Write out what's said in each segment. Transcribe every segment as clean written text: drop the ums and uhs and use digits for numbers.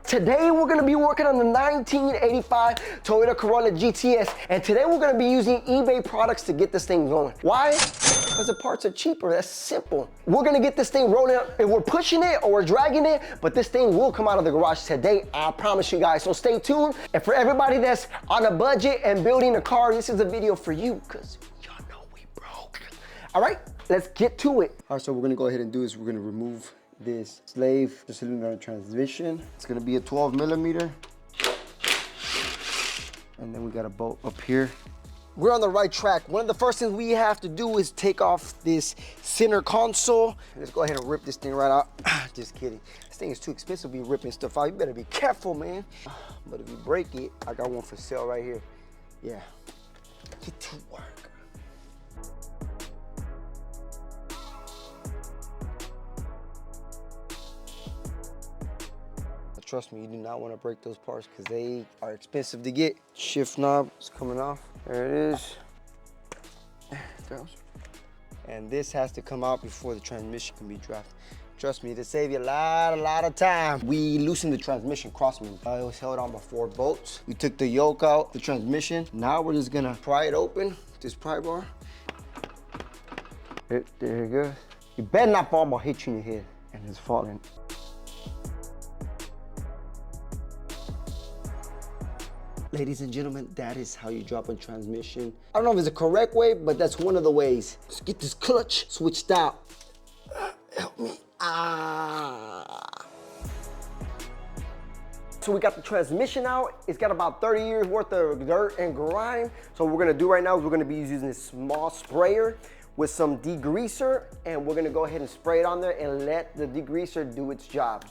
Today we're gonna be working on the 1985 Toyota Corolla GTS, and today we're gonna be using eBay products to get this thing going. Why? Because the parts are cheaper, that's simple. We're gonna get this thing rolling up, and we're pushing it or we're dragging it, but this thing will come out of the garage today, I promise you guys, so stay tuned. And for everybody that's on a budget and building a car, this is a video for you, because y'all know we broke. All right, let's get to it. All right, so what we're gonna go ahead and do is we're gonna remove this slave cylinder transmission. It's gonna be a 12 millimeter. And then we got a bolt up here. We're on the right track. One of the first things we have to do is take off this center console. Let's go ahead and rip this thing right out. Just kidding. This thing is too expensive to be ripping stuff out. You better be careful, man. But if you break it, I got one for sale right here. Yeah, get to work. Trust me, you do not want to break those parts because they are expensive to get. Shift knob is coming off. There it is. There it goes. And this has to come out before the transmission can be drafted. Trust me, to save you a lot of time. We loosened the transmission crossman. It was held on by 4 bolts. We took the yoke out, the transmission. Now we're just gonna pry it open, this pry bar. There you go. You better not fall, I'll hit you in your head. And it's falling. Ladies and gentlemen, that is how you drop a transmission. I don't know if it's the correct way, but that's one of the ways. Let's get this clutch switched out. Help me. So we got the transmission out. It's got about 30 years worth of dirt and grime. So what we're gonna do right now is we're gonna be using this small sprayer with some degreaser, and we're gonna go ahead and spray it on there and let the degreaser do its job.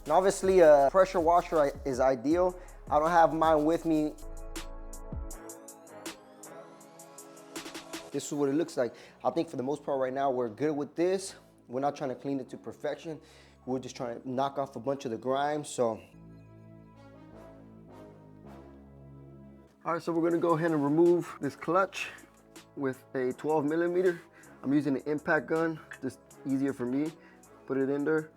And obviously a pressure washer is ideal. I don't have mine with me. This is what it looks like. I think for the most part right now, we're good with this. We're not trying to clean it to perfection. We're just trying to knock off a bunch of the grime, so. All right, so we're gonna go ahead and remove this clutch with a 12 millimeter. I'm using an impact gun, just easier for me. Put it in there.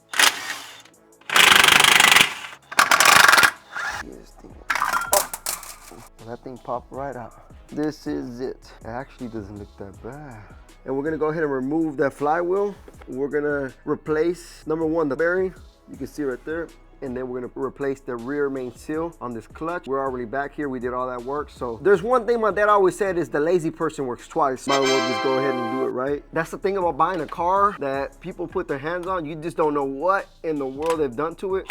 That thing popped right out. This is it. It actually doesn't look that bad. And we're gonna go ahead and remove that flywheel. We're gonna replace, number one, the bearing. You can see right there. And then we're gonna replace the rear main seal on this clutch. We're already back here. We did all that work. So there's one thing my dad always said is the lazy person works twice. Might as well just go ahead and do it right. That's the thing about buying a car that people put their hands on. You just don't know what in the world they've done to it.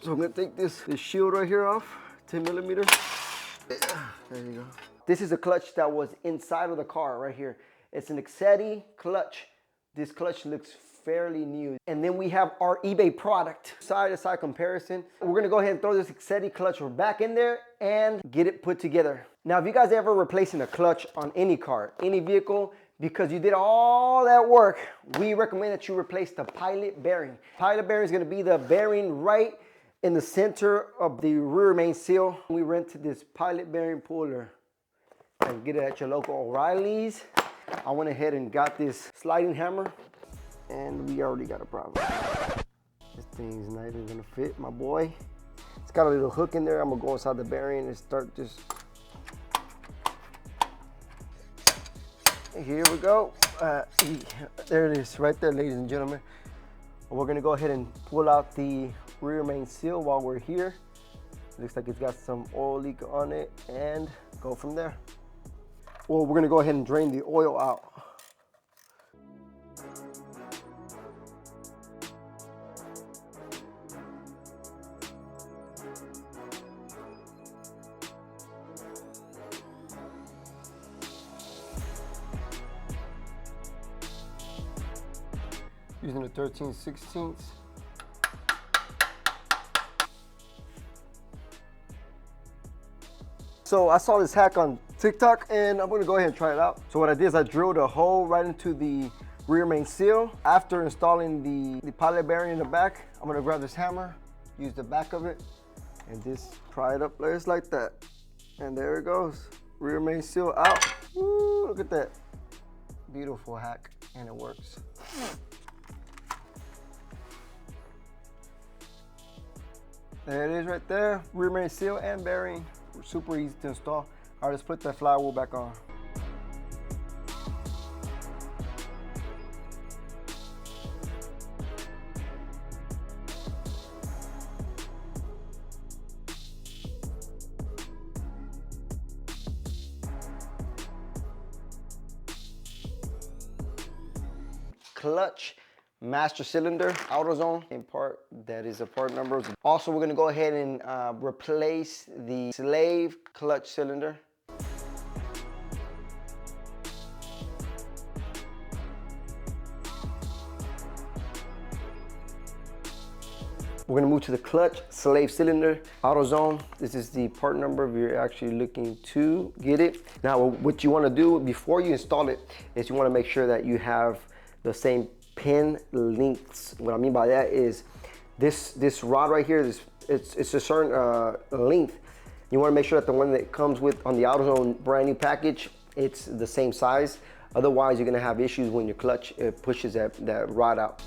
So I'm gonna take this shield right here off, 10 millimeter. There you go. This is a clutch that was inside of the car right here. It's an Exedi clutch. This clutch looks fairly new. And then we have our eBay product. Side-to-side comparison. We're gonna go ahead and throw this Exedi clutch back in there and get it put together. Now, if you guys ever replacing a clutch on any car, any vehicle, because you did all that work, we recommend that you replace the pilot bearing. Pilot bearing is gonna be the bearing right in the center of the rear main seal. We rented this pilot bearing puller and get it at your local O'Reilly's. I went ahead and got this sliding hammer and we already got a problem. This thing's not even gonna fit, my boy. It's got a little hook in there. I'm gonna go inside the bearing and start just. Here we go. There it is right there, ladies and gentlemen. We're gonna go ahead and pull out the rear main seal while we're here. Looks like it's got some oil leak on it and go from there. Well, we're gonna go ahead and drain the oil out. Using a 13/16. So I saw this hack on TikTok and I'm gonna go ahead and try it out. So what I did is I drilled a hole right into the rear main seal. After installing the pilot bearing in the back, I'm gonna grab this hammer, use the back of it, and just pry it up just like that. And there it goes. Rear main seal out. Woo, look at that. Beautiful hack, and it works. There it is right there. Rear main seal and bearing. Super easy to install. All right, let's put that flywheel back on. Clutch master cylinder, AutoZone, in part, that is a part number. Also, we're gonna go ahead and replace the slave clutch cylinder. We're gonna move to the clutch slave cylinder, AutoZone. This is the part number if you're actually looking to get it. Now, what you wanna do before you install it is you wanna make sure that you have the same pin lengths. What I mean by that is this rod right here, it's a certain length. You want to make sure that the one that comes with on the AutoZone brand new package, it's the same size. Otherwise, you're gonna have issues when your clutch pushes that rod out.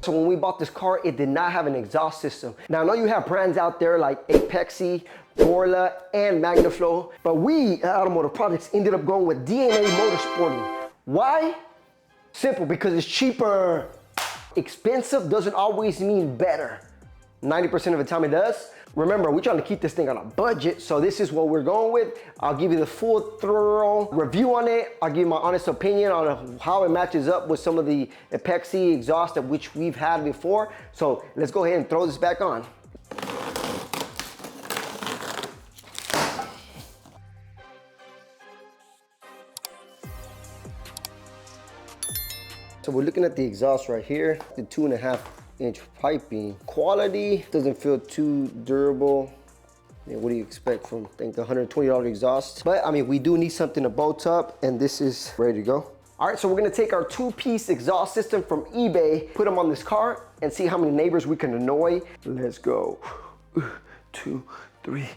So when we bought this car, it did not have an exhaust system. Now I know you have brands out there like EP6, Corolla, and MagnaFlow, but we at Automotive Products ended up going with DNA Motorsporting. Why? Simple, because it's cheaper. Expensive doesn't always mean better. 90% of the time it does. Remember, we're trying to keep this thing on a budget, so this is what we're going with. I'll give you the full thorough review on it. I'll give you my honest opinion on how it matches up with some of the Epoxy exhaust of which we've had before. So let's go ahead and throw this back on. So we're looking at the exhaust right here, the 2.5-inch piping. Quality doesn't feel too durable. Yeah, what do you expect from, I think, $120 exhaust? But I mean, we do need something to bolt up, and this is ready to go. All right, so we're gonna take our 2-piece exhaust system from eBay, put them on this car, and see how many neighbors we can annoy. Let's go. 2, 3.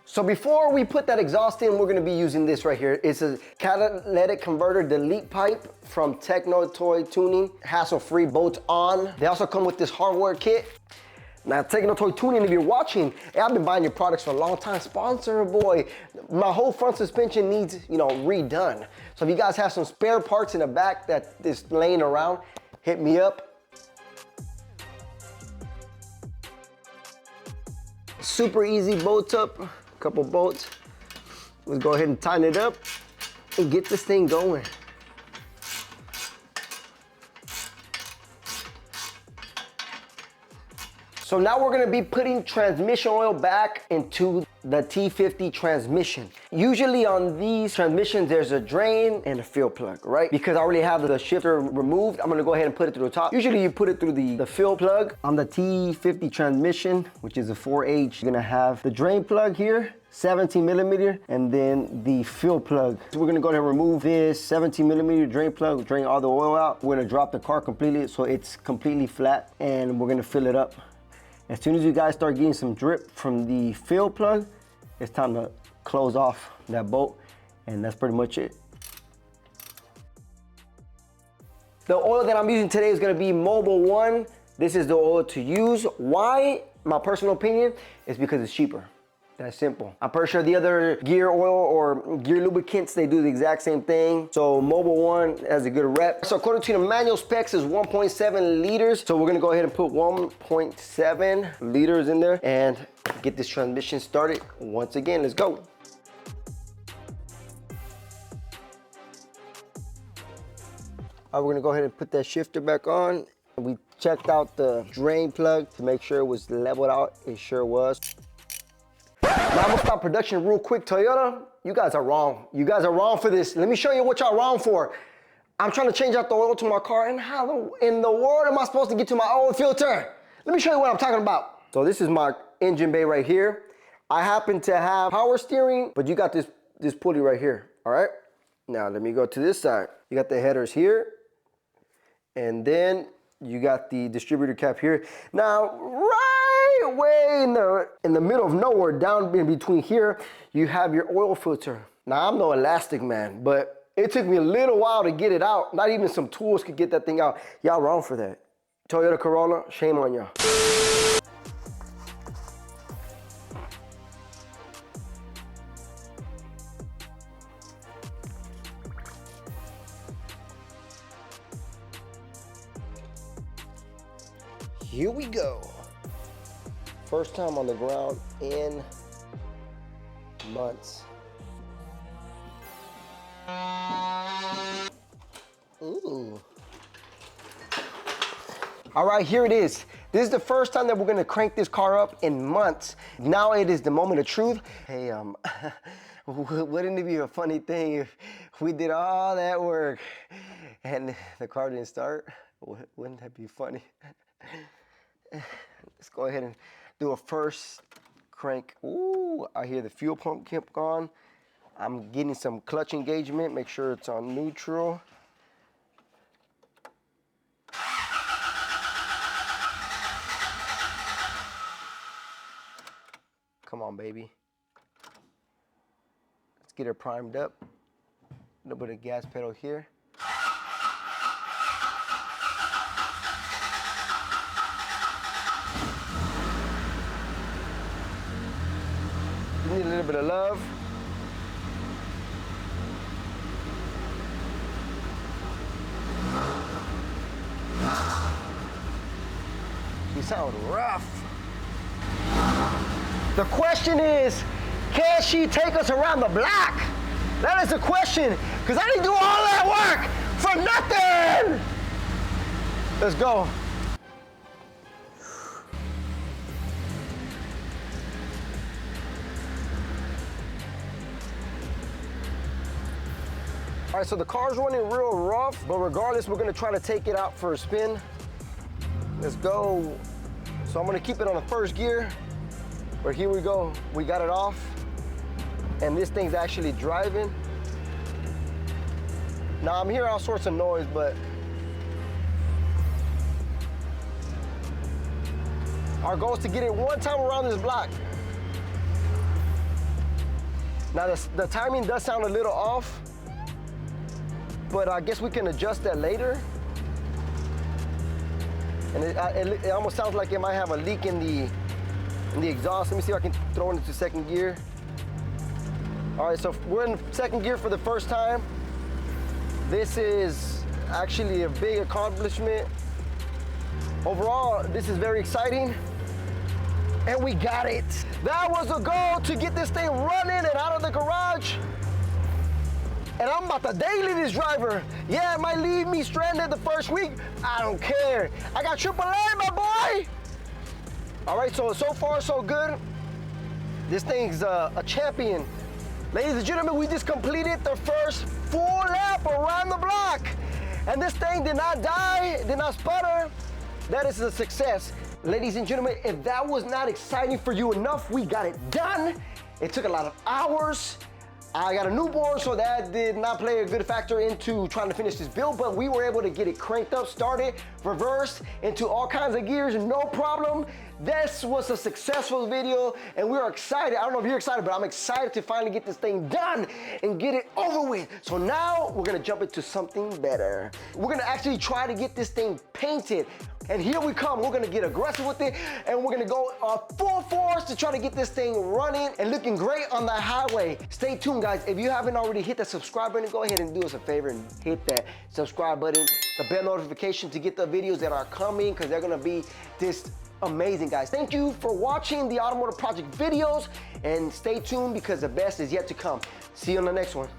So before we put that exhaust in, we're gonna be using this right here. It's a catalytic converter delete pipe from Techno Toy Tuning, hassle-free, bolt on. They also come with this hardware kit. Now, Techno Toy Tuning, if you're watching, hey, I've been buying your products for a long time. Sponsor, boy. My whole front suspension needs, redone. So if you guys have some spare parts in the back that is laying around, hit me up. Super easy bolt up. Couple bolts. Let's go ahead and tighten it up and get this thing going. So now we're gonna be putting transmission oil back into the T50 transmission. Usually on these transmissions, there's a drain and a fuel plug, right? Because I already have the shifter removed, I'm gonna go ahead and put it through the top. Usually you put it through the fuel plug. On the T50 transmission, which is a 4H, you're gonna have the drain plug here, 17mm, and then the fuel plug. So we're gonna go ahead and remove this 17mm drain plug, drain all the oil out. We're gonna drop the car completely so it's completely flat, and we're gonna fill it up. As soon as you guys start getting some drip from the fuel plug, it's time to close off that bolt, and that's pretty much it. The oil that I'm using today is gonna be Mobil 1. This is the oil to use. Why? My personal opinion is because it's cheaper. That's simple. I'm pretty sure the other gear oil or gear lubricants, they do the exact same thing. So Mobil 1 has a good rep. So according to the manual specs is 1.7 liters. So we're gonna go ahead and put 1.7 liters in there and get this transmission started. Once again, let's go. All right, we're gonna go ahead and put that shifter back on. We checked out the drain plug to make sure it was leveled out. It sure was. Now I'm gonna stop production real quick. Toyota, you guys are wrong. You guys are wrong for this. Let me show you what y'all wrong for. I'm trying to change out the oil to my car, and how in the world am I supposed to get to my oil filter? Let me show you what I'm talking about. So this is my engine bay right here. I happen to have power steering, but you got this pulley right here, all right? Now let me go to this side. You got the headers here, and then you got the distributor cap here. Now, right way in the middle of nowhere, down in between here, you have your oil filter. Now, I'm no elastic man, but it took me a little while to get it out. Not even some tools could get that thing out. Y'all wrong for that. Toyota Corolla, shame on y'all. Here we go. First time on the ground in months. Ooh. All right, here it is. This is the first time that we're gonna crank this car up in months. Now it is the moment of truth. Hey, wouldn't it be a funny thing if we did all that work and the car didn't start? Wouldn't that be funny? Let's go ahead and do a first crank. Ooh, I hear the fuel pump kept on. I'm getting some clutch engagement. Make sure it's on neutral. Come on, baby. Let's get her primed up. A little bit of gas pedal here. You need a little bit of love. You sound rough. The question is, can she take us around the block? That is the question, because I didn't do all that work for nothing. Let's go. All right, so the car's running real rough, but regardless, we're gonna try to take it out for a spin. Let's go. So I'm gonna keep it on the first gear, but here we go. We got it off, and this thing's actually driving. Now I'm hearing all sorts of noise, but our goal is to get it one time around this block. Now the timing does sound a little off, but I guess we can adjust that later. And it almost sounds like it might have a leak in the exhaust. Let me see if I can throw it into second gear. All right, so we're in second gear for the first time. This is actually a big accomplishment. Overall, this is very exciting. And we got it. That was the goal, to get this thing running and out of the garage. And I'm about to daily this driver. Yeah, it might leave me stranded the first week. I don't care. I got AAA, my boy. All right, so far so good. This thing's a champion. Ladies and gentlemen, we just completed the first full lap around the block. And this thing did not die, did not sputter. That is a success. Ladies and gentlemen, if that was not exciting for you enough, we got it done. It took a lot of hours. I got a newborn, so that did not play a good factor into trying to finish this build, but we were able to get it cranked up, started, reversed into all kinds of gears, no problem. This was a successful video, and we're excited. I don't know if you're excited, but I'm excited to finally get this thing done and get it over with. So now we're gonna jump into something better. We're gonna actually try to get this thing painted. And here we come. We're gonna get aggressive with it, and we're gonna go full force to try to get this thing running and looking great on the highway. Stay tuned, guys. If you haven't already hit that subscribe button, go ahead and do us a favor and hit that subscribe button, the bell notification to get the videos that are coming, because they're gonna be this amazing, guys. Thank you for watching the Automotive Project videos, and stay tuned because the best is yet to come. See you on the next one.